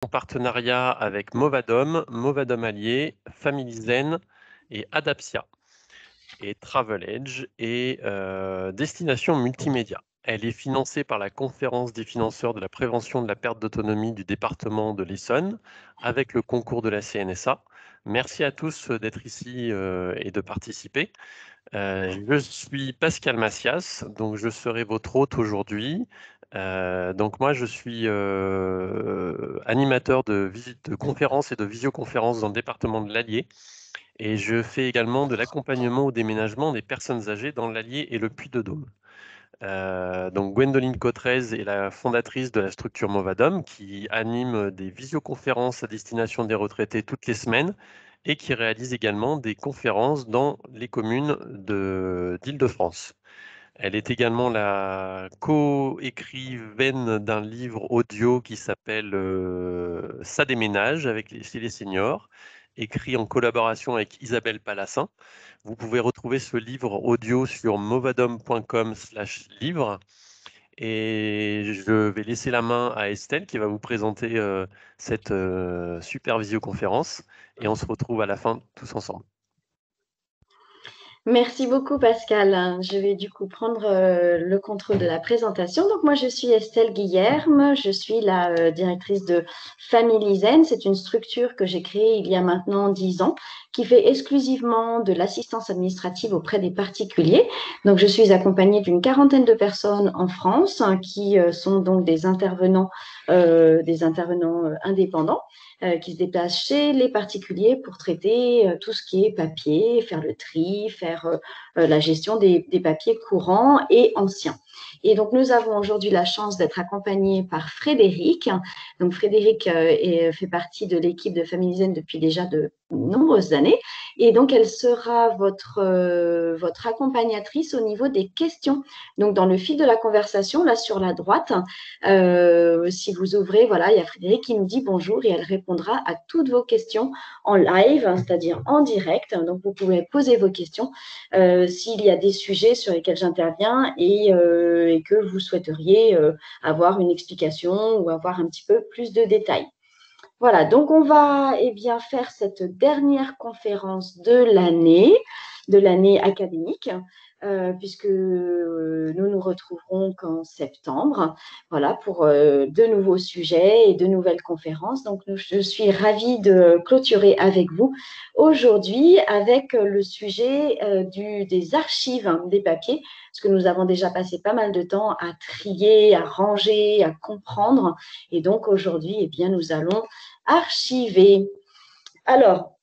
En partenariat avec Movadom, Movadom Allié, Family Zen et Adapsia et Travel Edge et Destination Multimédia. Elle est financée par la Conférence des financeurs de la prévention de la perte d'autonomie du département de l'Essonne avec le concours de la CNSA. Merci à tous d'être ici et de participer. Je suis Pascal Macias, donc je serai votre hôte aujourd'hui. Donc moi, je suis animateur de conférences et de visioconférences dans le département de l'Allier et je fais également de l'accompagnement au déménagement des personnes âgées dans l'Allier et le Puy-de-Dôme. Donc Gwendoline Cotrez est la fondatrice de la structure Movadom qui anime des visioconférences à destination des retraités toutes les semaines et qui réalise également des conférences dans les communes d'Île-de-France. Elle est également la co-écrivaine d'un livre audio qui s'appelle Ça déménage chez les seniors, écrit en collaboration avec Isabelle Palassin. Vous pouvez retrouver ce livre audio sur movadom.com/livre. Et je vais laisser la main à Estelle qui va vous présenter cette super visioconférence. Et on se retrouve à la fin tous ensemble. Merci beaucoup Pascal. Je vais du coup prendre le contrôle de la présentation. Donc moi je suis Estelle Guillerme, je suis la directrice de Family Zen. C'est une structure que j'ai créée il y a maintenant 10 ans qui fait exclusivement de l'assistance administrative auprès des particuliers. Donc je suis accompagnée d'une quarantaine de personnes en France qui sont donc des intervenants indépendants qui se déplacent chez les particuliers pour traiter tout ce qui est papier, faire le tri, faire la gestion des papiers courants et anciens. Et donc, nous avons aujourd'hui la chance d'être accompagnés par Frédéric. Donc, Frédéric fait partie de l'équipe de Family Zen depuis déjà de nombreuses années. Et donc, elle sera votre accompagnatrice au niveau des questions. Donc, dans le fil de la conversation, là sur la droite, si vous ouvrez, voilà, il y a Frédéric qui nous dit bonjour et elle répondra à toutes vos questions en live, c'est-à-dire en direct. Donc, vous pouvez poser vos questions s'il y a des sujets sur lesquels j'interviens et que vous souhaiteriez avoir une explication ou avoir un petit peu plus de détails. Voilà, donc on va bien faire cette dernière conférence de l'année académique, puisque nous nous retrouverons qu'en septembre, voilà, pour de nouveaux sujets et de nouvelles conférences. Donc, je suis ravie de clôturer avec vous aujourd'hui avec le sujet des archives des papiers, parce que nous avons déjà passé pas mal de temps à trier, à ranger, à comprendre. Et donc, aujourd'hui, bien, nous allons archiver. Alors,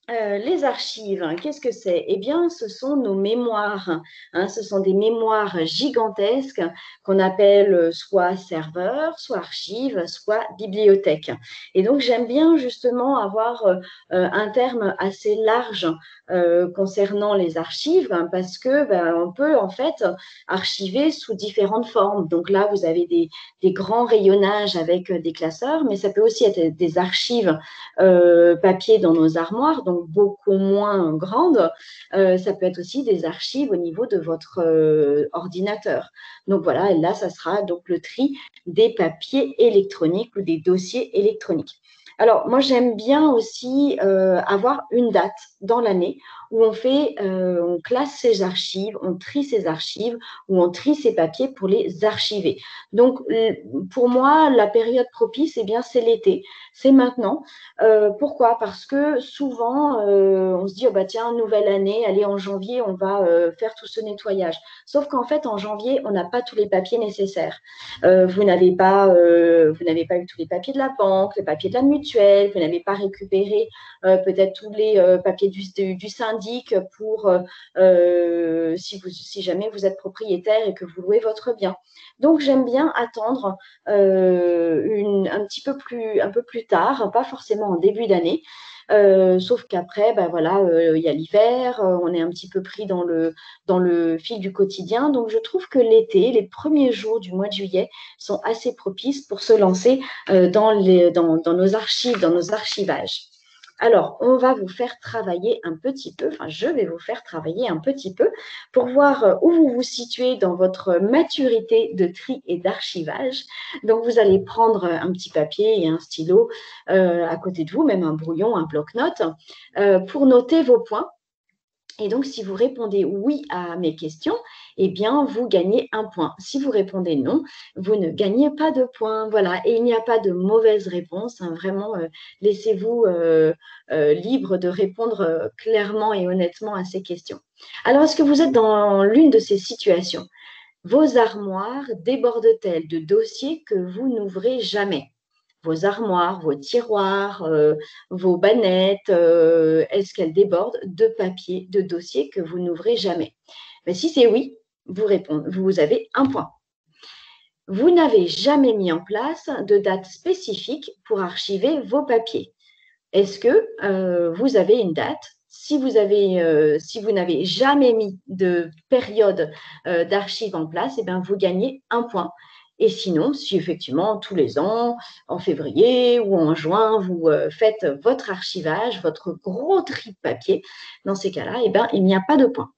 les archives, qu'est-ce que c'est? Eh bien, ce sont nos mémoires. Ce sont des mémoires gigantesques qu'on appelle soit serveurs, soit archives, soit bibliothèques. Et donc, j'aime bien justement avoir un terme assez large concernant les archives parce que on peut en fait archiver sous différentes formes. Donc là, vous avez des grands rayonnages avec des classeurs, mais ça peut aussi être des archives papier dans nos armoires, donc beaucoup moins grandes. Ça peut être aussi des archives au niveau de votre ordinateur. Donc voilà, et là, ça sera donc le tri des papiers électroniques ou des dossiers électroniques. Alors, moi, j'aime bien aussi avoir une date dans l'année où on classe ces archives, on trie ces archives, où on trie ces papiers pour les archiver. Donc, pour moi, la période propice, bien, c'est l'été. C'est maintenant. Pourquoi? Parce que souvent, on se dit, oh, tiens, nouvelle année, allez, en janvier, on va faire tout ce nettoyage. Sauf qu'en fait, en janvier, on n'a pas tous les papiers nécessaires. Vous n'avez pas eu tous les papiers de la banque, les papiers de la mutuelle, vous n'avez pas récupéré peut-être tous les papiers du syndic pour si jamais vous êtes propriétaire et que vous louez votre bien. Donc, j'aime bien attendre un peu plus tard, pas forcément en début d'année. Sauf qu'après, voilà, il y a l'hiver, on est un petit peu pris dans le fil du quotidien. Donc, je trouve que l'été, les premiers jours du mois de juillet sont assez propices pour se lancer dans nos archives, dans nos archivages. Alors, on va vous faire travailler un petit peu, enfin, je vais vous faire travailler un petit peu pour voir où vous vous situez dans votre maturité de tri et d'archivage. Donc, vous allez prendre un petit papier et un stylo à côté de vous, même un brouillon, un bloc-notes, pour noter vos points. Et donc, si vous répondez oui à mes questions, eh bien, vous gagnez un point. Si vous répondez non, vous ne gagnez pas de points. Voilà. Et il n'y a pas de mauvaise réponse. Hein. Vraiment, laissez-vous libre de répondre clairement et honnêtement à ces questions. Alors, est-ce que vous êtes dans l'une de ces situations? Vos armoires débordent-elles de dossiers que vous n'ouvrez jamais? Vos armoires, vos tiroirs, vos bannettes, est-ce qu'elles débordent de papier, de dossiers que vous n'ouvrez jamais? Mais si c'est oui, vous avez un point. Vous n'avez jamais mis en place de date spécifique pour archiver vos papiers. Est-ce que vous avez une date? Si vous n'avez jamais mis de période d'archives en place, eh bien, vous gagnez un point. Et sinon, si effectivement, tous les ans, en février ou en juin, vous faites votre archivage, votre gros tri de papier, dans ces cas-là, eh bien, il n'y a pas de point.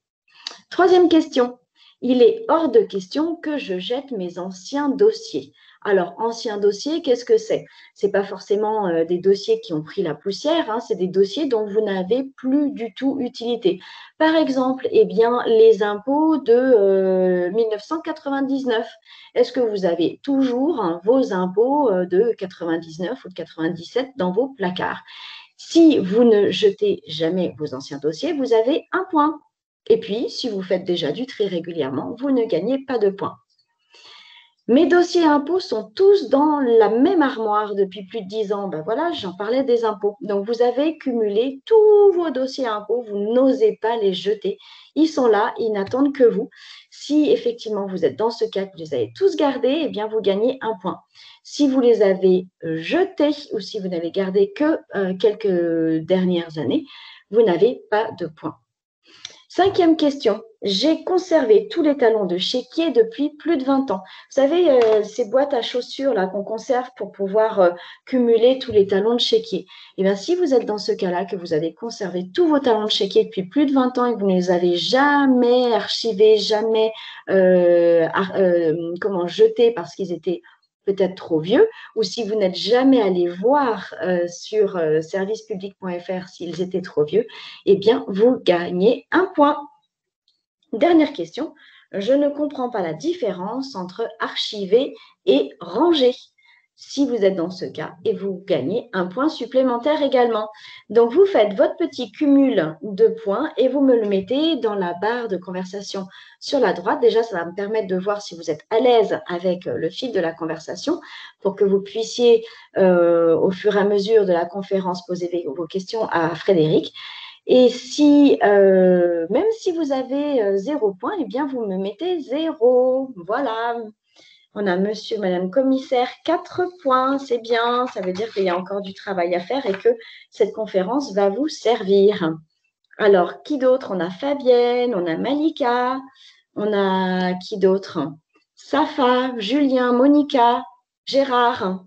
Troisième question. Il est hors de question que je jette mes anciens dossiers. Alors, anciens dossiers, qu'est-ce que c'est? Ce n'est pas forcément des dossiers qui ont pris la poussière, hein, c'est des dossiers dont vous n'avez plus du tout utilité. Par exemple, eh bien, les impôts de 1999. Est-ce que vous avez toujours vos impôts de 99 ou de 97 dans vos placards? Si vous ne jetez jamais vos anciens dossiers, vous avez un point. Et puis, si vous faites déjà du tri régulièrement, vous ne gagnez pas de points. Mes dossiers impôts sont tous dans la même armoire depuis plus de 10 ans. Ben voilà, j'en parlais des impôts. Donc, vous avez cumulé tous vos dossiers impôts, vous n'osez pas les jeter. Ils sont là, ils n'attendent que vous. Si effectivement vous êtes dans ce cas, que vous les avez tous gardés, eh bien, vous gagnez un point. Si vous les avez jetés ou si vous n'avez gardé que quelques dernières années, vous n'avez pas de points. Cinquième question. J'ai conservé tous les talons de chéquier depuis plus de 20 ans. Vous savez, ces boîtes à chaussures là qu'on conserve pour pouvoir cumuler tous les talons de chéquier. Eh bien, si vous êtes dans ce cas-là, que vous avez conservé tous vos talons de chéquier depuis plus de 20 ans et que vous ne les avez jamais archivés, jamais jetés parce qu'ils étaient peut-être trop vieux, ou si vous n'êtes jamais allé voir sur servicepublic.fr s'ils étaient trop vieux, eh bien, vous gagnez un point. Dernière question. Je ne comprends pas la différence entre archiver et ranger. Si vous êtes dans ce cas, et vous gagnez un point supplémentaire également. Donc, vous faites votre petit cumul de points et vous me le mettez dans la barre de conversation sur la droite. Déjà, ça va me permettre de voir si vous êtes à l'aise avec le fil de la conversation pour que vous puissiez, au fur et à mesure de la conférence, poser vos questions à Frédéric. Et si, même si vous avez 0 point, eh bien, vous me mettez 0. Voilà. On a monsieur, madame commissaire, 4 points. C'est bien. Ça veut dire qu'il y a encore du travail à faire et que cette conférence va vous servir. Alors, qui d'autre? On a Fabienne, on a Malika, on a qui d'autre? Safa, Julien, Monica, Gérard.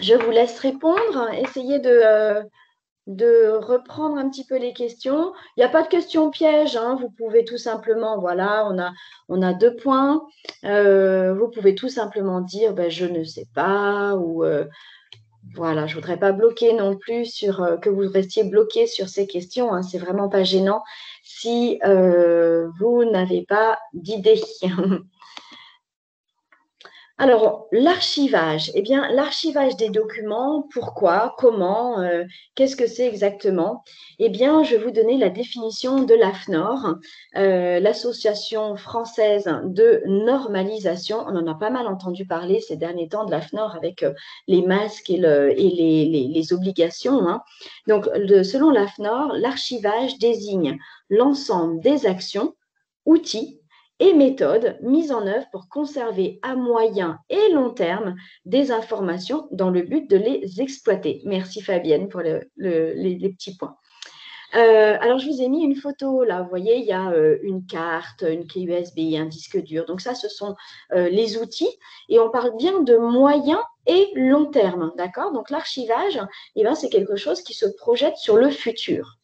Je vous laisse répondre. Essayez de reprendre un petit peu les questions. Il n'y a pas de questions pièges. Hein. Vous pouvez tout simplement, voilà, on a 2 points. Vous pouvez tout simplement dire, ben, je ne sais pas, ou voilà, je ne voudrais pas bloquer non plus sur que vous restiez bloqué sur ces questions. Hein. C'est vraiment pas gênant si vous n'avez pas d'idée. Alors, l'archivage, eh bien, l'archivage des documents, pourquoi, comment, qu'est-ce que c'est exactement? Eh bien, je vais vous donner la définition de l'AFNOR, l'Association française de normalisation. On en a pas mal entendu parler ces derniers temps de l'AFNOR avec les masques et les obligations. Hein. Donc, selon l'AFNOR, l'archivage désigne l'ensemble des actions, outils, et méthodes mises en œuvre pour conserver à moyen et long terme des informations dans le but de les exploiter. Merci Fabienne pour les petits points. Alors, je vous ai mis une photo là. Vous voyez, il y a une carte, une clé USB, un disque dur. Donc, ça, ce sont les outils. Et on parle bien de moyens et long terme, d'accord? Donc l'archivage, eh ben, c'est quelque chose qui se projette sur le futur.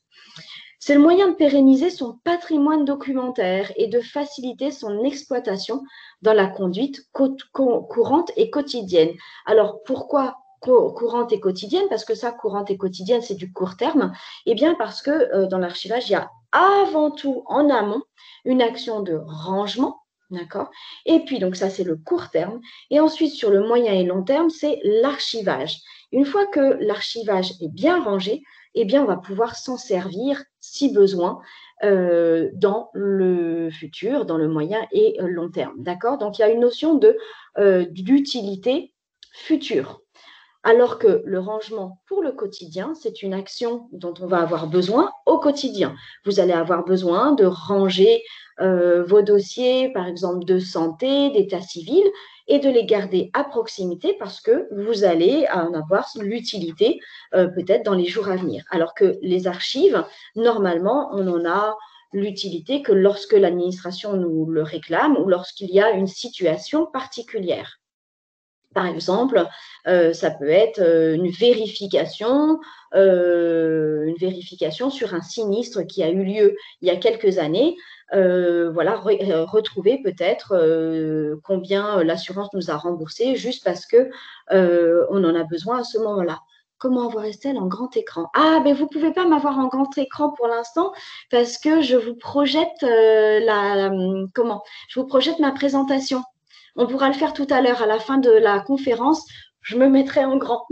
C'est le moyen de pérenniser son patrimoine documentaire et de faciliter son exploitation dans la conduite courante et quotidienne. Alors, pourquoi courante et quotidienne? Parce que ça, courante et quotidienne, c'est du court terme. Eh bien, parce que dans l'archivage, il y a avant tout, en amont, une action de rangement, d'accord? Et puis, donc ça, c'est le court terme. Et ensuite, sur le moyen et long terme, c'est l'archivage. Une fois que l'archivage est bien rangé, eh bien, on va pouvoir s'en servir si besoin dans le futur, dans le moyen et long terme. D'accord? Donc, il y a une notion d'utilité future. Alors que le rangement pour le quotidien, c'est une action dont on va avoir besoin au quotidien. Vous allez avoir besoin de ranger vos dossiers, par exemple de santé, d'état civil, et de les garder à proximité parce que vous allez en avoir l'utilité peut-être dans les jours à venir. Alors que les archives, normalement, on en a l'utilité que lorsque l'administration nous le réclame ou lorsqu'il y a une situation particulière. Par exemple, ça peut être une vérification sur un sinistre qui a eu lieu il y a quelques années. Voilà, retrouver peut-être combien l'assurance nous a remboursé juste parce que on en a besoin à ce moment-là. Comment avoir Estelle en grand écran? Ah, ben vous ne pouvez pas m'avoir en grand écran pour l'instant parce que je vous projette je vous projette ma présentation. On pourra le faire tout à l'heure à la fin de la conférence. Je me mettrai en grand.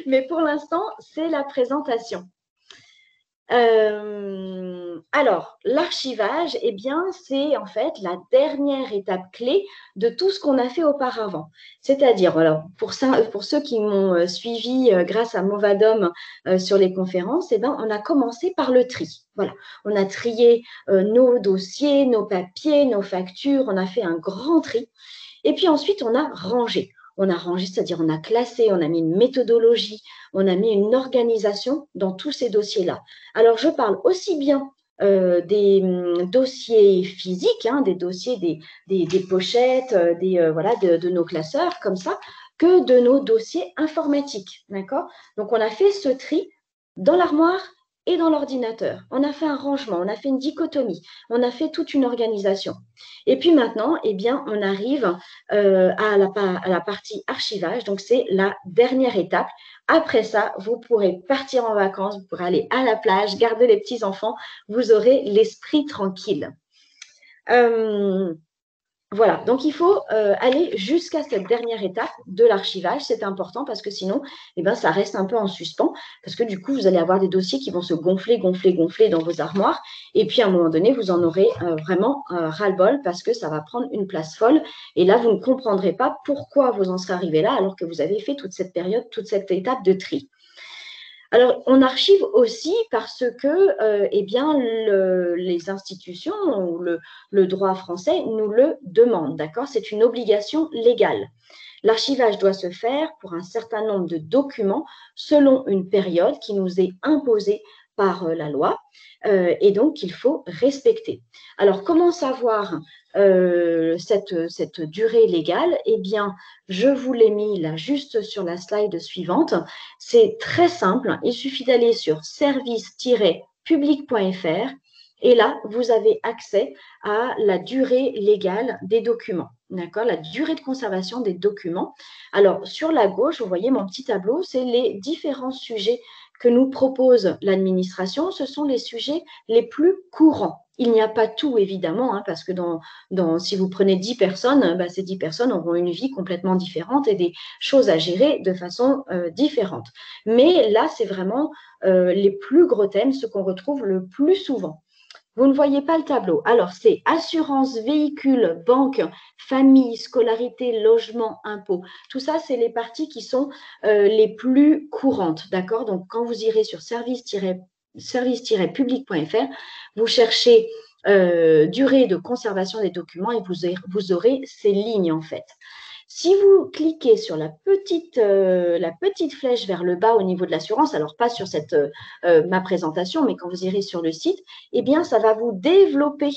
Mais pour l'instant, c'est la présentation. Alors, l'archivage, eh bien, c'est en fait la dernière étape clé de tout ce qu'on a fait auparavant. C'est-à-dire, alors, pour ceux qui m'ont suivi grâce à Movadom sur les conférences, eh bien, on a commencé par le tri. Voilà, on a trié nos dossiers, nos papiers, nos factures, on a fait un grand tri. Et puis ensuite, on a rangé. On a rangé, c'est-à-dire on a classé, on a mis une méthodologie, on a mis une organisation dans tous ces dossiers-là. Alors, je parle aussi bien des dossiers physiques, hein, des dossiers, des pochettes, voilà, de nos classeurs, comme ça, que de nos dossiers informatiques. D'accord? Donc, on a fait ce tri dans l'armoire et dans l'ordinateur. On a fait un rangement, on a fait une dichotomie, on a fait toute une organisation. Et puis maintenant, eh bien, on arrive à la partie archivage. Donc, c'est la dernière étape. Après ça, vous pourrez partir en vacances, vous pourrez aller à la plage, garder les petits-enfants. Vous aurez l'esprit tranquille. Voilà, donc il faut aller jusqu'à cette dernière étape de l'archivage. C'est important parce que sinon, eh ben, ça reste un peu en suspens parce que du coup, vous allez avoir des dossiers qui vont se gonfler dans vos armoires. Et puis, à un moment donné, vous en aurez vraiment ras-le-bol parce que ça va prendre une place folle. Et là, vous ne comprendrez pas pourquoi vous en serez arrivé là alors que vous avez fait toute cette période, toute cette étape de tri. Alors, on archive aussi parce que eh bien, les institutions ou le droit français nous le demandent, d'accord? C'est une obligation légale. L'archivage doit se faire pour un certain nombre de documents selon une période qui nous est imposée par la loi et donc qu'il faut respecter. Alors, comment savoir cette durée légale? Eh bien, je vous l'ai mis là juste sur la slide suivante. C'est très simple. Il suffit d'aller sur service-public.fr et là, vous avez accès à la durée légale des documents. D'accord? La durée de conservation des documents. Alors, sur la gauche, vous voyez mon petit tableau, c'est les différents sujets que nous propose l'administration. Ce sont les sujets les plus courants. Il n'y a pas tout, évidemment, hein, parce que si vous prenez 10 personnes, ces 10 personnes auront une vie complètement différente et des choses à gérer de façon différente. Mais là, c'est vraiment les plus gros thèmes, ce qu'on retrouve le plus souvent. Vous ne voyez pas le tableau. Alors, c'est assurance, véhicule, banque, famille, scolarité, logement, impôts. Tout ça, c'est les parties qui sont les plus courantes. D'accord? Donc, quand vous irez sur service-public.fr, vous cherchez durée de conservation des documents et vous aurez ces lignes, en fait. Si vous cliquez sur la petite flèche vers le bas au niveau de l'assurance, alors pas sur ma présentation, mais quand vous irez sur le site, eh bien, ça va vous développer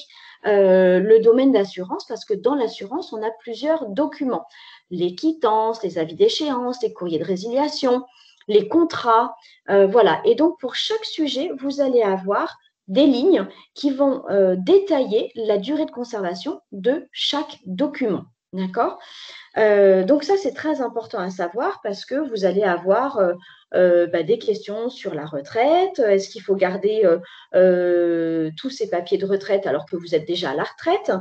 le domaine d'assurance parce que dans l'assurance, on a plusieurs documents. les quittances, les avis d'échéance, les courriers de résiliation, les contrats, voilà. Et donc, pour chaque sujet, vous allez avoir des lignes qui vont détailler la durée de conservation de chaque document. D'accord? Donc ça, c'est très important à savoir parce que vous allez avoir des questions sur la retraite. Est-ce qu'il faut garder tous ces papiers de retraite alors que vous êtes déjà à la retraite?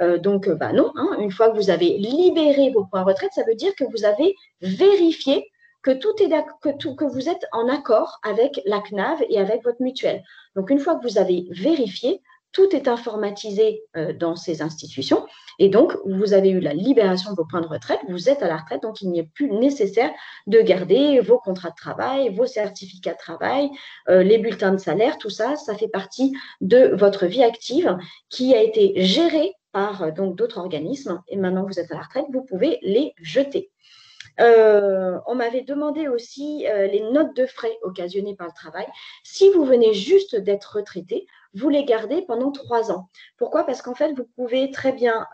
Non. Hein. Une fois que vous avez libéré vos points retraite, ça veut dire que vous avez vérifié que que vous êtes en accord avec la CNAV et avec votre mutuelle. Donc, une fois que vous avez vérifié, tout est informatisé dans ces institutions. Et donc, vous avez eu la libération de vos points de retraite, vous êtes à la retraite, donc il n'est plus nécessaire de garder vos contrats de travail, vos certificats de travail, les bulletins de salaire, tout ça, ça fait partie de votre vie active qui a été gérée par donc d'autres organismes. Et maintenant que vous êtes à la retraite, vous pouvez les jeter. On m'avait demandé aussi les notes de frais occasionnées par le travail. Si vous venez juste d'être retraité, vous les gardez pendant 3 ans. Pourquoi? Parce qu'en fait, vous pouvez très bien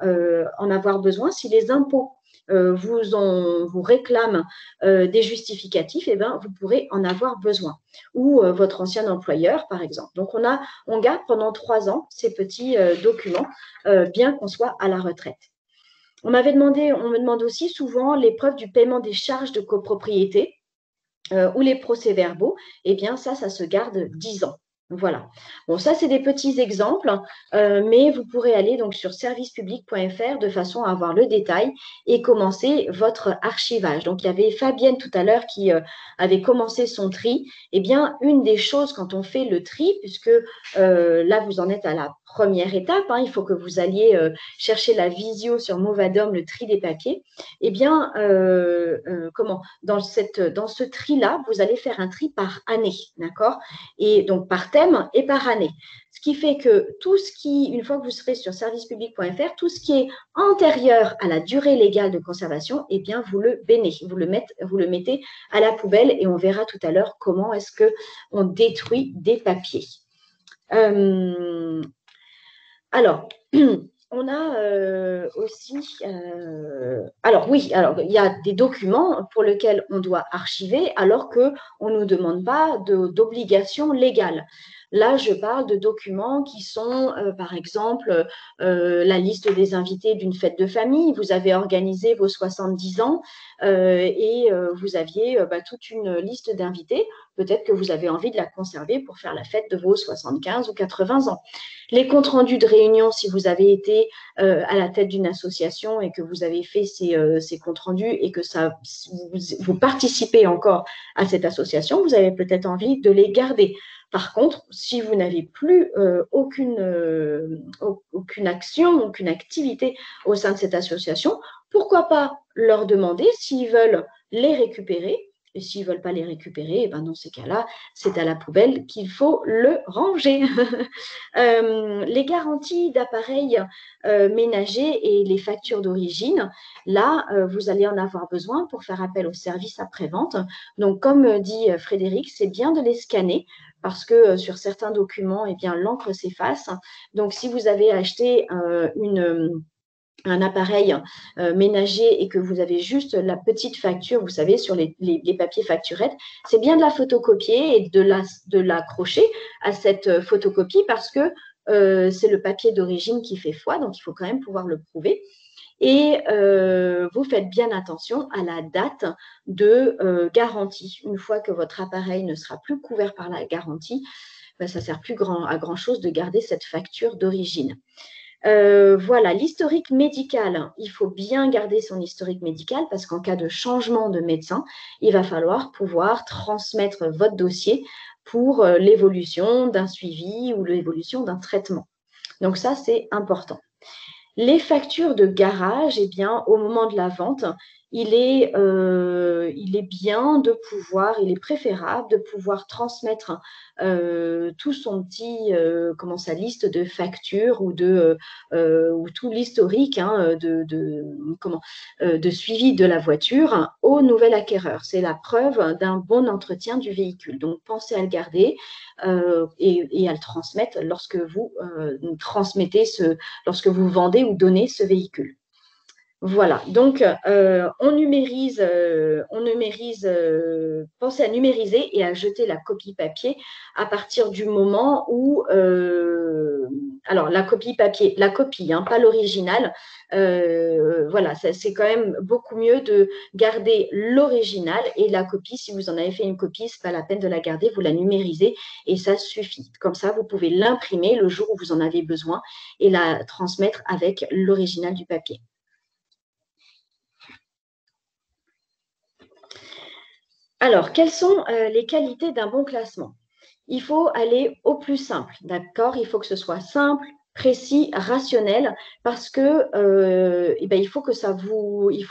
en avoir besoin si les impôts vous réclament des justificatifs, et ben, vous pourrez en avoir besoin. Ou votre ancien employeur, par exemple. Donc, on garde pendant 3 ans ces petits documents, bien qu'on soit à la retraite. On me demande aussi souvent les preuves du paiement des charges de copropriété ou les procès-verbaux. Eh bien, ça se garde 10 ans. Voilà. Bon, ça, c'est des petits exemples, mais vous pourrez aller donc sur servicepublic.fr de façon à avoir le détail et commencer votre archivage. Donc, il y avait Fabienne tout à l'heure qui avait commencé son tri. Eh bien, une des choses quand on fait le tri, puisque là, vous en êtes à la première étape, hein, il faut que vous alliez chercher la visio sur Movadom, le tri des papiers. Eh bien, dans ce tri-là, vous allez faire un tri par année, d'accord? Et donc par thème et par année. Ce qui fait que tout ce qui, une fois que vous serez sur servicepublic.fr, tout ce qui est antérieur à la durée légale de conservation, eh bien, vous le mettez à la poubelle et on verra tout à l'heure comment est-ce qu'on détruit des papiers. Alors, on a aussi… alors oui, il y a des documents pour lesquels on doit archiver alors qu'on ne nous demande pas d'obligation légale. Là, je parle de documents qui sont, par exemple, la liste des invités d'une fête de famille. Vous avez organisé vos 70 ans et vous aviez toute une liste d'invités. Peut-être que vous avez envie de la conserver pour faire la fête de vos 75 ou 80 ans. Les comptes rendus de réunion, si vous avez été à la tête d'une association et que vous avez fait ces comptes rendus et que vous participez encore à cette association, vous avez peut-être envie de les garder. Par contre, si vous n'avez plus aucune action, aucune activité au sein de cette association, pourquoi pas leur demander s'ils veulent les récupérer. Et s'ils ne veulent pas les récupérer, ben dans ces cas-là, c'est à la poubelle qu'il faut le ranger. Les garanties d'appareils ménagers et les factures d'origine, là, vous allez en avoir besoin pour faire appel au service après-vente. Donc, comme dit Frédéric, c'est bien de les scanner parce que sur certains documents, eh bien, l'encre s'efface. Donc, si vous avez acheté un appareil ménager et que vous avez juste la petite facture, vous savez, sur les papiers facturettes, c'est bien de la photocopier et de l'accrocher à cette photocopie parce que c'est le papier d'origine qui fait foi, donc il faut quand même pouvoir le prouver. Et vous faites bien attention à la date de garantie. Une fois que votre appareil ne sera plus couvert par la garantie, ben, ça ne sert plus à grand-chose de garder cette facture d'origine. Voilà, l'historique médical. Il faut bien garder son historique médical parce qu'en cas de changement de médecin, il va falloir pouvoir transmettre votre dossier pour l'évolution d'un suivi ou l'évolution d'un traitement. Donc ça, c'est important. Les factures de garage, eh bien, au moment de la vente, il est bien de pouvoir, il est préférable de pouvoir transmettre tout son petit, sa liste de factures ou tout l'historique de suivi de la voiture au nouvel acquéreur. C'est la preuve d'un bon entretien du véhicule. Donc, pensez à le garder et à le transmettre lorsque vous lorsque vous vendez ou donnez ce véhicule. Voilà, donc pensez à numériser et à jeter la copie papier à partir du moment où, alors la copie papier, la copie, hein, pas l'original, voilà, c'est quand même beaucoup mieux de garder l'original et la copie, si vous en avez fait une copie, ce n'est pas la peine de la garder, vous la numérisez et ça suffit. Comme ça, vous pouvez l'imprimer le jour où vous en avez besoin et la transmettre avec l'original du papier. Alors, quelles sont les qualités d'un bon classement? Il faut aller au plus simple, d'accord? Il faut que ce soit simple, précis, rationnel, parce que il faut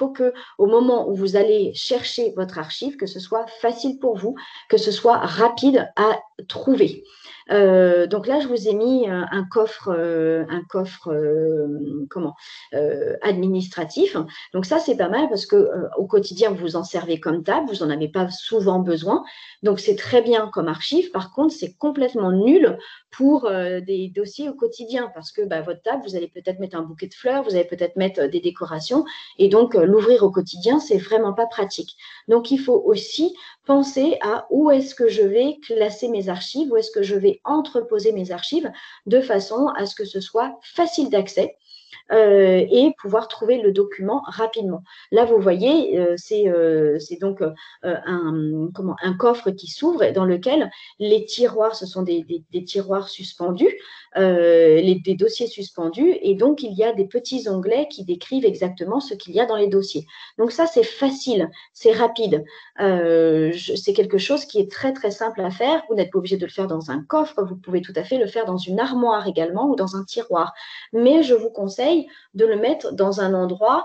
que au moment où vous allez chercher votre archive, que ce soit facile pour vous, que ce soit rapide à trouver. Donc là, je vous ai mis un coffre administratif. Donc ça, c'est pas mal parce que au quotidien, vous en servez comme table, vous n'en avez pas souvent besoin. Donc c'est très bien comme archive. Par contre, c'est complètement nul pour des dossiers au quotidien parce que votre table, vous allez peut-être mettre un bouquet de fleurs, vous allez peut-être mettre des décorations et donc l'ouvrir au quotidien, c'est vraiment pas pratique. Donc il faut aussi penser à où est-ce que je vais classer mes archives, où est-ce que je vais entreposer mes archives de façon à ce que ce soit facile d'accès. Et pouvoir trouver le document rapidement. Là, vous voyez, c'est donc un coffre qui s'ouvre dans lequel les tiroirs, ce sont des tiroirs suspendus, des dossiers suspendus, et donc il y a des petits onglets qui décrivent exactement ce qu'il y a dans les dossiers. Donc ça, c'est facile, c'est rapide. C'est quelque chose qui est très, très simple à faire. Vous n'êtes pas obligé de le faire dans un coffre, vous pouvez tout à fait le faire dans une armoire également ou dans un tiroir. Mais je vous conseille de le mettre dans un endroit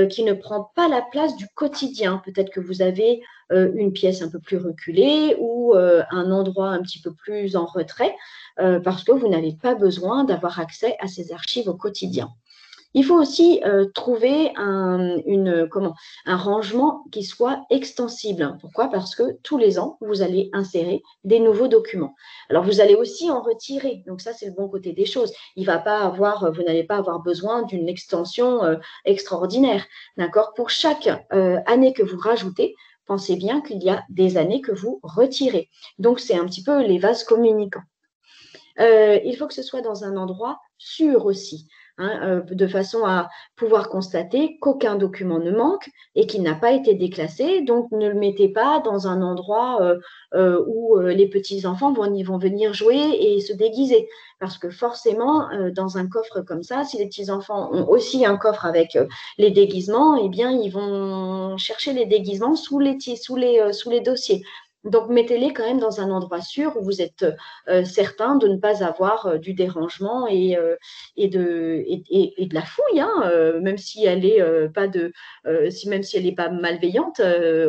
qui ne prend pas la place du quotidien. Peut-être que vous avez une pièce un peu plus reculée ou un endroit un petit peu plus en retrait parce que vous n'avez pas besoin d'avoir accès à ces archives au quotidien. Il faut aussi trouver un rangement qui soit extensible. Pourquoi? Parce que tous les ans, vous allez insérer des nouveaux documents. Alors, vous allez aussi en retirer. Donc, ça, c'est le bon côté des choses. Vous n'allez pas avoir besoin d'une extension extraordinaire. D'accord? Pour chaque année que vous rajoutez, pensez bien qu'il y a des années que vous retirez. Donc, c'est un petit peu les vases communicants. Il faut que ce soit dans un endroit sûr aussi. De façon à pouvoir constater qu'aucun document ne manque et qu'il n'a pas été déclassé. Donc, ne le mettez pas dans un endroit où les petits-enfants vont venir jouer et se déguiser. Parce que forcément, dans un coffre comme ça, si les petits-enfants ont aussi un coffre avec les déguisements, eh bien, ils vont chercher les déguisements sous les dossiers. Donc, mettez-les quand même dans un endroit sûr où vous êtes certain de ne pas avoir du dérangement et de la fouille, hein, même si elle est même si elle n'est pas malveillante,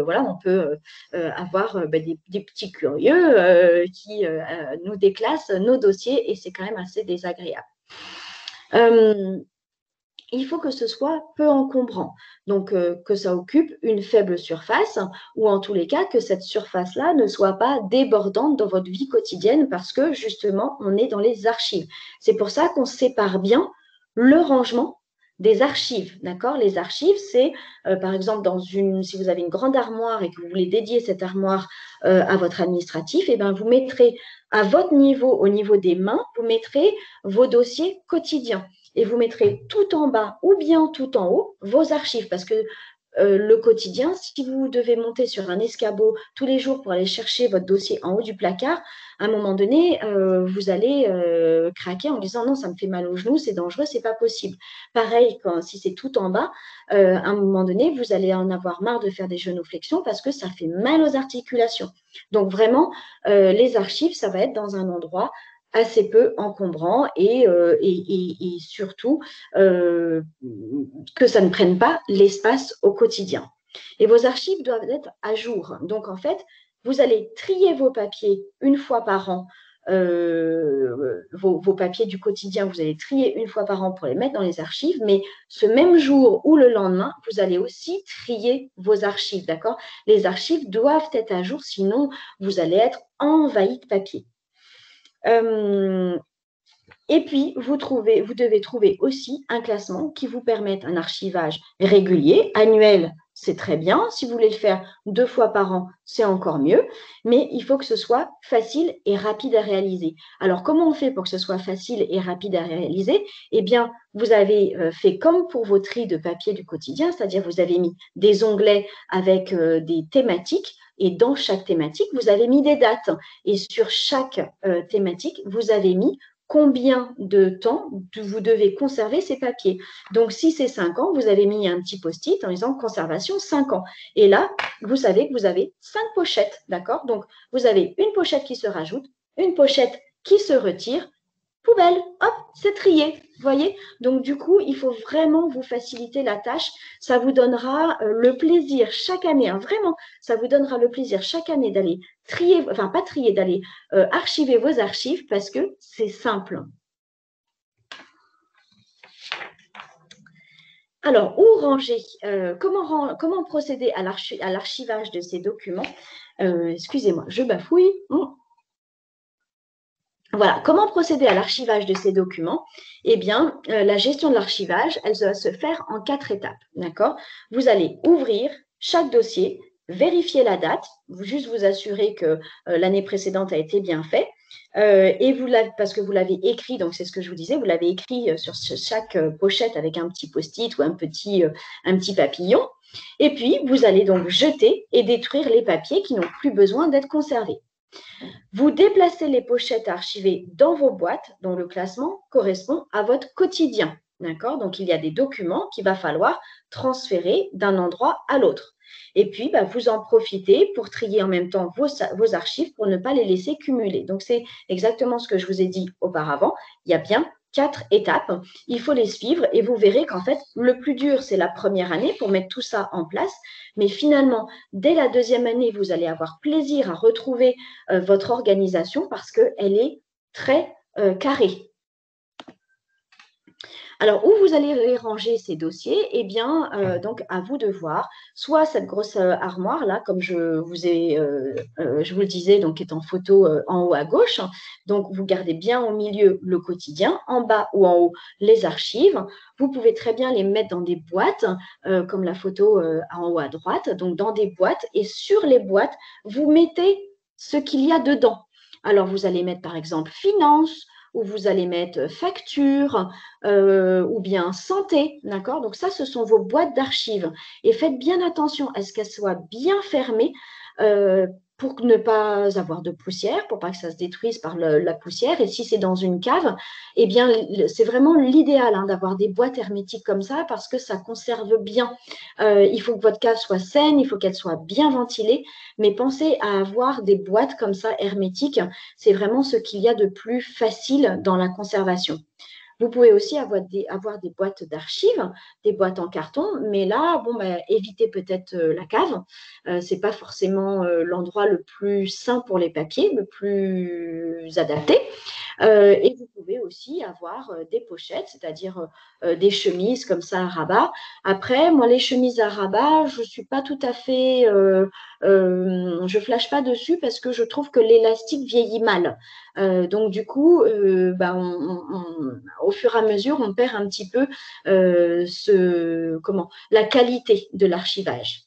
voilà, on peut avoir des petits curieux qui nous déclassent nos dossiers et c'est quand même assez désagréable. Il faut que ce soit peu encombrant, donc que ça occupe une faible surface ou en tous les cas que cette surface-là ne soit pas débordante dans votre vie quotidienne parce que justement, on est dans les archives. C'est pour ça qu'on sépare bien le rangement des archives, d'accord? Les archives, c'est par exemple si vous avez une grande armoire et que vous voulez dédier cette armoire à votre administratif, et bien vous mettrez à votre niveau, au niveau des mains, vous mettrez vos dossiers quotidiens et vous mettrez tout en bas ou bien tout en haut vos archives parce que le quotidien, si vous devez monter sur un escabeau tous les jours pour aller chercher votre dossier en haut du placard, à un moment donné, vous allez craquer en disant non, ça me fait mal aux genoux, c'est dangereux, c'est pas possible. Pareil, si c'est tout en bas, à un moment donné, vous allez en avoir marre de faire des genuflexions parce que ça fait mal aux articulations. Donc vraiment, les archives, ça va être dans un endroit assez peu encombrant et surtout que ça ne prenne pas l'espace au quotidien. Et vos archives doivent être à jour. Donc, en fait, vous allez trier vos papiers une fois par an. Vos papiers du quotidien, vous allez trier une fois par an pour les mettre dans les archives, mais ce même jour ou le lendemain, vous allez aussi trier vos archives, d'accord? Les archives doivent être à jour, sinon vous allez être envahi de papier. Et puis, vous devez trouver aussi un classement qui vous permette un archivage régulier, annuel, c'est très bien. Si vous voulez le faire 2 fois par an, c'est encore mieux. Mais il faut que ce soit facile et rapide à réaliser. Alors, comment on fait pour que ce soit facile et rapide à réaliser? Eh bien, vous avez fait comme pour vos tris de papier du quotidien, c'est-à-dire vous avez mis des onglets avec des thématiques. Et dans chaque thématique, vous avez mis des dates. Et sur chaque thématique, vous avez mis combien de temps vous devez conserver ces papiers. Donc, si c'est 5 ans, vous avez mis un petit post-it en disant conservation 5 ans. Et là, vous savez que vous avez 5 pochettes, d'accord? Donc, vous avez une pochette qui se rajoute, une pochette qui se retire, poubelle, hop, c'est trié, vous voyez? Donc, du coup, il faut vraiment vous faciliter la tâche. Ça vous donnera le plaisir chaque année, hein, vraiment, ça vous donnera le plaisir chaque année d'aller trier, enfin pas trier, d'aller archiver vos archives parce que c'est simple. Alors, où ranger? Comment procéder à l'archivage de ces documents? Excusez-moi, je bafouille. Voilà, comment procéder à l'archivage de ces documents? Eh bien, la gestion de l'archivage, elle doit se faire en 4 étapes, d'accord? Vous allez ouvrir chaque dossier, vérifier la date, juste vous assurer que l'année précédente a été bien faite, et parce que vous l'avez écrit, donc c'est ce que je vous disais, vous l'avez écrit sur chaque pochette avec un petit post-it ou un petit papillon, et puis vous allez donc jeter et détruire les papiers qui n'ont plus besoin d'être conservés. Vous déplacez les pochettes archivées dans vos boîtes dont le classement correspond à votre quotidien. D'accord? Donc, il y a des documents qu'il va falloir transférer d'un endroit à l'autre. Et puis, vous en profitez pour trier en même temps vos archives pour ne pas les laisser cumuler. Donc, c'est exactement ce que je vous ai dit auparavant. Il y a bien 4 étapes. Il faut les suivre et vous verrez qu'en fait, le plus dur, c'est la première année pour mettre tout ça en place. Mais finalement, dès la deuxième année, vous allez avoir plaisir à retrouver votre organisation parce qu'elle est très carrée. Alors, où vous allez les ranger ces dossiers? Eh bien, donc, à vous de voir. Soit cette grosse armoire, là, comme je vous le disais, donc, qui est en photo en haut à gauche. Donc, vous gardez bien au milieu le quotidien, en bas ou en haut les archives. Vous pouvez très bien les mettre dans des boîtes, comme la photo en haut à droite, donc dans des boîtes. Et sur les boîtes, vous mettez ce qu'il y a dedans. Alors, vous allez mettre, par exemple, finance, ou vous allez mettre facture, ou bien santé, d'accord? Donc ça, ce sont vos boîtes d'archives. Et faites bien attention à ce qu'elles soient bien fermées pour ne pas avoir de poussière, pour pas que ça se détruise par la poussière. Et si c'est dans une cave, eh bien, c'est vraiment l'idéal d'avoir des boîtes hermétiques comme ça parce que ça conserve bien. Il faut que votre cave soit saine, il faut qu'elle soit bien ventilée, mais pensez à avoir des boîtes comme ça hermétiques. C'est vraiment ce qu'il y a de plus facile dans la conservation. Vous pouvez aussi avoir des boîtes d'archives, des boîtes en carton, mais là, évitez peut-être la cave. Ce n'est pas forcément l'endroit le plus sain pour les papiers, le plus adapté. Et vous pouvez aussi avoir des pochettes, c'est-à-dire des chemises comme ça à rabat. Après, moi, les chemises à rabat, je ne suis pas tout à fait… je ne flash pas dessus parce que je trouve que l'élastique vieillit mal. Donc, du coup, au fur et à mesure, on perd un petit peu la qualité de l'archivage.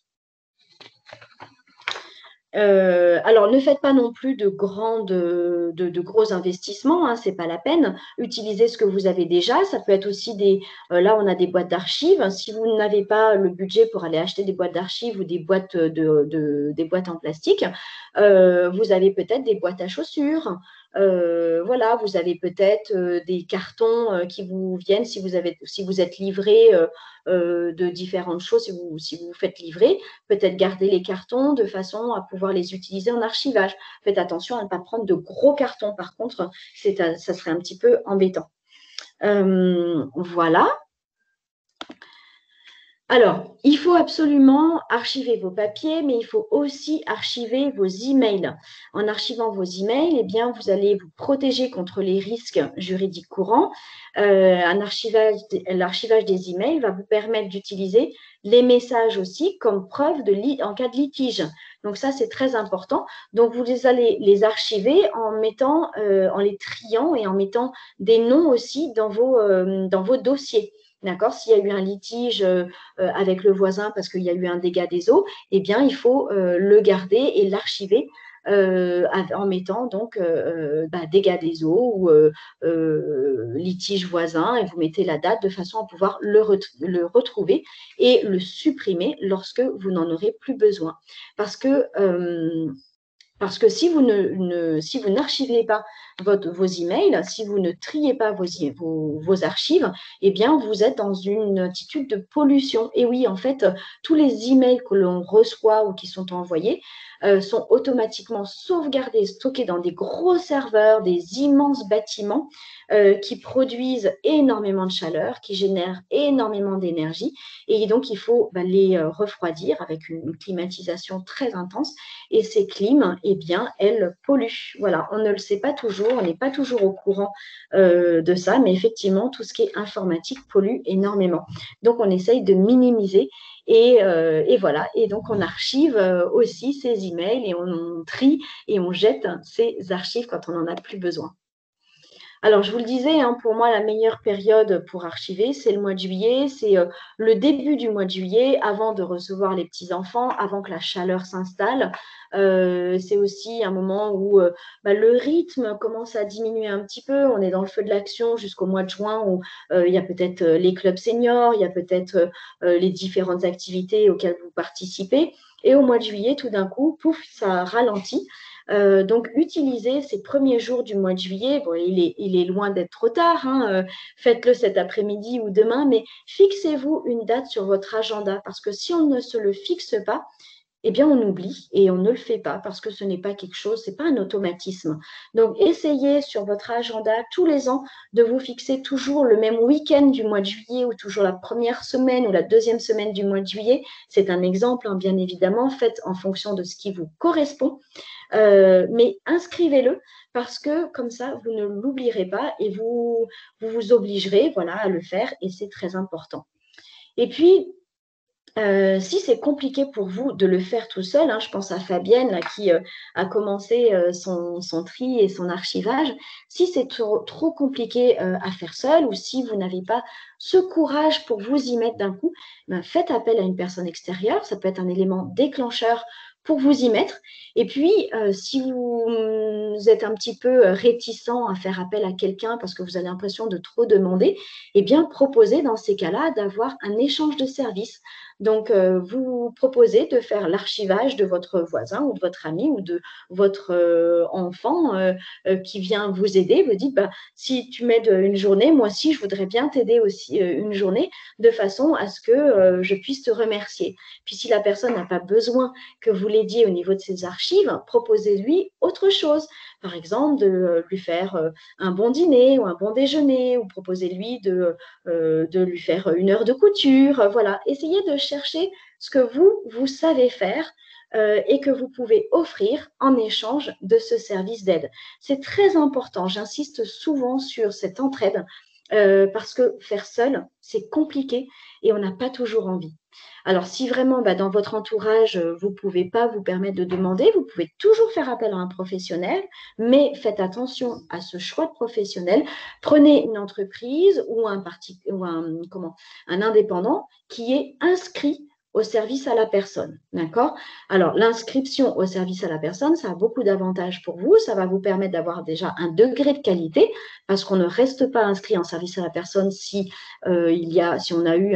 Alors, ne faites pas non plus de gros investissements, ce n'est pas la peine. Utilisez ce que vous avez déjà. Ça peut être aussi là, on a des boîtes d'archives. Si vous n'avez pas le budget pour aller acheter des boîtes d'archives ou des boîtes des boîtes en plastique, vous avez peut-être des boîtes à chaussures. Voilà, vous avez peut-être des cartons qui vous viennent si vous êtes livré de différentes choses, si vous vous faites livrer, peut-être garder les cartons de façon à pouvoir les utiliser en archivage. Faites attention à ne pas prendre de gros cartons, par contre, ça serait un petit peu embêtant. Voilà. Alors, il faut absolument archiver vos papiers, mais il faut aussi archiver vos emails. En archivant vos emails, eh bien, vous allez vous protéger contre les risques juridiques courants. L'archivage des emails va vous permettre d'utiliser les messages aussi comme preuve en cas de litige. Donc ça, c'est très important. Donc, vous allez les archiver en les triant et en mettant des noms aussi dans vos dossiers. D'accord? S'il y a eu un litige avec le voisin parce qu'il y a eu un dégât des eaux, eh bien, il faut le garder et l'archiver en mettant donc dégâts des eaux ou litige voisin et vous mettez la date de façon à pouvoir le retrouver et le supprimer lorsque vous n'en aurez plus besoin. Parce que si vous n'archivez pas vos emails, si vous ne triez pas vos archives, eh bien, vous êtes dans une attitude de pollution. Et oui, en fait, tous les emails que l'on reçoit ou qui sont envoyés sont automatiquement sauvegardés, stockés dans des gros serveurs, des immenses bâtiments qui produisent énormément de chaleur, qui génèrent énormément d'énergie. Et donc, il faut les refroidir avec une climatisation très intense. Et ces clims, eh bien, elles polluent. Voilà, on ne le sait pas toujours, on n'est pas toujours au courant de ça, mais effectivement, tout ce qui est informatique pollue énormément. Donc, on essaye de minimiser et voilà. Et donc, on archive aussi ces emails et on trie et on jette ces archives quand on n'en a plus besoin. Alors, je vous le disais, hein, pour moi, la meilleure période pour archiver, c'est le mois de juillet, c'est le début du mois de juillet, avant de recevoir les petits-enfants, avant que la chaleur s'installe. C'est aussi un moment où le rythme commence à diminuer un petit peu. On est dans le feu de l'action jusqu'au mois de juin où il y a peut-être les clubs seniors, il y a peut-être les différentes activités auxquelles vous participez. Et au mois de juillet, tout d'un coup, pouf, ça ralentit. Donc, utilisez ces premiers jours du mois de juillet. Bon, il est loin d'être trop tard, hein, faites-le cet après-midi ou demain, mais fixez-vous une date sur votre agenda parce que si on ne se le fixe pas, eh bien, on oublie et on ne le fait pas parce que ce n'est pas quelque chose, ce n'est pas un automatisme. Donc, essayez sur votre agenda tous les ans de vous fixer toujours le même week-end du mois de juillet ou toujours la première semaine ou la deuxième semaine du mois de juillet. C'est un exemple, hein, bien évidemment, faites en fonction de ce qui vous correspond. Mais inscrivez-le parce que comme ça, vous ne l'oublierez pas et vous obligerez voilà, à le faire et c'est très important. Et puis, si c'est compliqué pour vous de le faire tout seul, hein, je pense à Fabienne là, qui a commencé son tri et son archivage. Si c'est trop compliqué à faire seul ou si vous n'avez pas ce courage pour vous y mettre d'un coup, faites appel à une personne extérieure. Ça peut être un élément déclencheur pour vous y mettre. Et puis, si vous êtes un petit peu réticent à faire appel à quelqu'un parce que vous avez l'impression de trop demander, eh bien, proposez dans ces cas-là d'avoir un échange de services. Donc, vous proposez de faire l'archivage de votre voisin ou de votre ami ou de votre enfant qui vient vous aider. Vous dites, si tu m'aides une journée, moi aussi, je voudrais bien t'aider aussi une journée de façon à ce que je puisse te remercier. Puis, si la personne n'a pas besoin que vous l'aidiez au niveau de ses archives, proposez-lui autre chose. Par exemple, de lui faire un bon dîner ou un bon déjeuner ou proposez-lui de lui faire une heure de couture. Voilà, essayez de chercher ce que vous savez faire et que vous pouvez offrir en échange de ce service d'aide. C'est très important, j'insiste souvent sur cette entraide parce que faire seul, c'est compliqué et on n'a pas toujours envie. Alors, si vraiment dans votre entourage, vous ne pouvez pas vous permettre de demander, vous pouvez toujours faire appel à un professionnel, mais faites attention à ce choix de professionnel. Prenez une entreprise ou un indépendant qui est inscrit au service à la personne. D'accord? Alors, l'inscription au service à la personne, ça a beaucoup d'avantages pour vous. Ça va vous permettre d'avoir déjà un degré de qualité parce qu'on ne reste pas inscrit en service à la personne si on a eu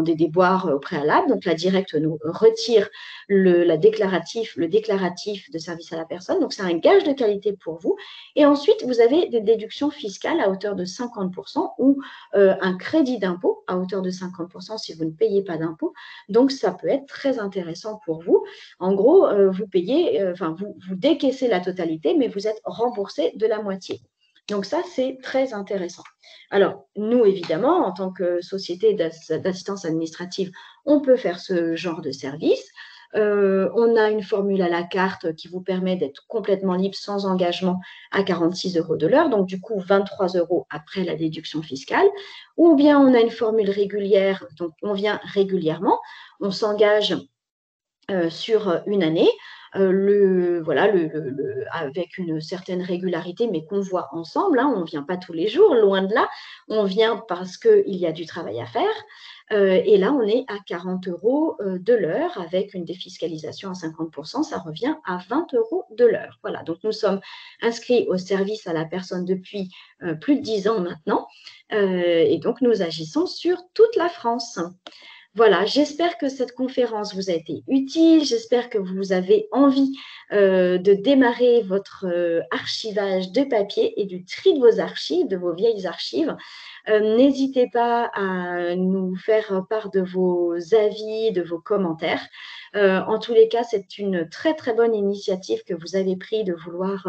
des déboires au préalable. Donc, la directe nous retire le déclaratif de service à la personne. Donc, c'est un gage de qualité pour vous. Et ensuite, vous avez des déductions fiscales à hauteur de 50% ou un crédit d'impôt à hauteur de 50% si vous ne payez pas d'impôt. Donc, ça peut être très intéressant pour vous. En gros, vous payez, vous décaissez la totalité, mais vous êtes remboursé de la moitié. Donc ça, c'est très intéressant. Alors, nous, évidemment, en tant que société d'assistance administrative, on peut faire ce genre de service. On a une formule à la carte qui vous permet d'être complètement libre sans engagement à 46 € de l'heure, donc du coup 23 € après la déduction fiscale. Ou bien on a une formule régulière, donc on vient régulièrement, on s'engage sur une année, voilà, avec une certaine régularité, mais qu'on voit ensemble. Hein, on ne vient pas tous les jours, loin de là. On vient parce qu'il y a du travail à faire. Et là, on est à 40 € de l'heure avec une défiscalisation à 50%. Ça revient à 20 € de l'heure. Voilà, donc nous sommes inscrits au service à la personne depuis plus de 10 ans maintenant. Et donc, nous agissons sur toute la France. Voilà, j'espère que cette conférence vous a été utile. J'espère que vous avez envie de démarrer votre archivage de papier et du tri de vos archives, de vos vieilles archives. N'hésitez pas à nous faire part de vos avis, de vos commentaires. En tous les cas, c'est une très très bonne initiative que vous avez prise de vouloir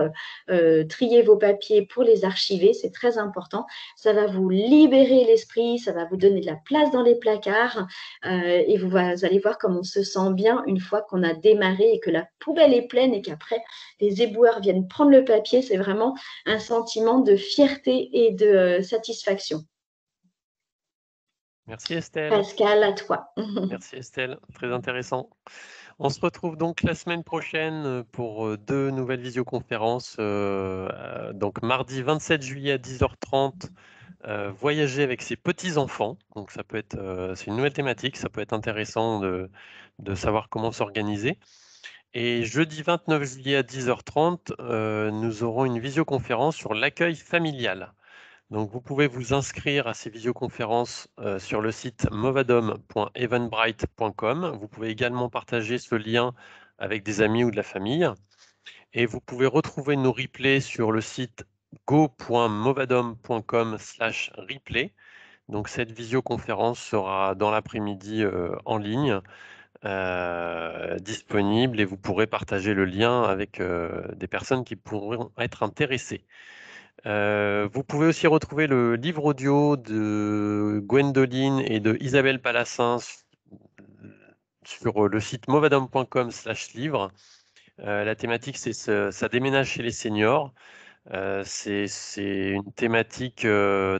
trier vos papiers pour les archiver. C'est très important. Ça va vous libérer l'esprit, ça va vous donner de la place dans les placards et vous allez voir comme on se sent bien une fois qu'on a démarré et que la poubelle est pleine et qu'après les éboueurs viennent prendre le papier. C'est vraiment un sentiment de fierté et de satisfaction. Merci Estelle. Pascal, à toi. Merci Estelle, très intéressant. On se retrouve donc la semaine prochaine pour 2 nouvelles visioconférences. Donc mardi 27 juillet à 10h30, voyager avec ses petits-enfants. Donc ça peut être, c'est une nouvelle thématique, ça peut être intéressant de savoir comment s'organiser. Et jeudi 29 juillet à 10h30, nous aurons une visioconférence sur l'accueil familial. Donc vous pouvez vous inscrire à ces visioconférences sur le site movadom.eventbrite.com. Vous pouvez également partager ce lien avec des amis ou de la famille. Et vous pouvez retrouver nos replays sur le site go.movadom.com/replay. Donc cette visioconférence sera dans l'après-midi en ligne, disponible, et vous pourrez partager le lien avec des personnes qui pourront être intéressées. Vous pouvez aussi retrouver le livre audio de Gwendoline et de Isabelle Palassin sur le site movadom.com/livre. La thématique, c'est ça déménage chez les seniors. C'est une thématique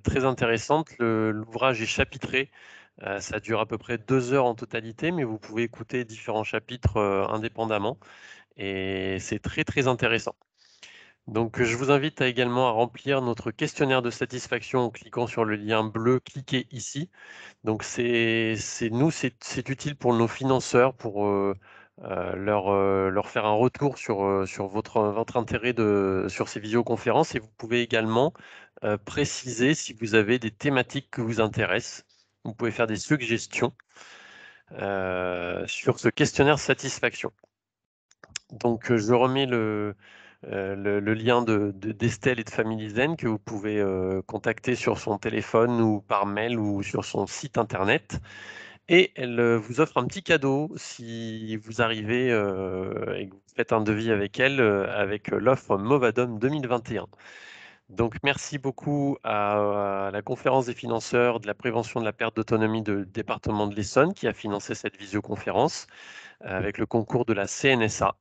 très intéressante. L'ouvrage est chapitré. Ça dure à peu près 2 heures en totalité, mais vous pouvez écouter différents chapitres indépendamment. Et c'est très très intéressant. Donc, je vous invite également à remplir notre questionnaire de satisfaction en cliquant sur le lien bleu, cliquez ici. Donc, c'est utile pour nos financeurs, pour leur faire un retour sur votre intérêt sur ces visioconférences. Et vous pouvez également préciser si vous avez des thématiques qui vous intéressent. Vous pouvez faire des suggestions sur ce questionnaire satisfaction. Donc, je remets le lien d'Estelle et de Family Zen que vous pouvez contacter sur son téléphone ou par mail ou sur son site internet. Et elle vous offre un petit cadeau si vous arrivez et que vous faites un devis avec elle, avec l'offre Movadom 2021. Donc merci beaucoup à la conférence des financeurs de la prévention de la perte d'autonomie du département de l'Essonne qui a financé cette visioconférence avec le concours de la CNSA.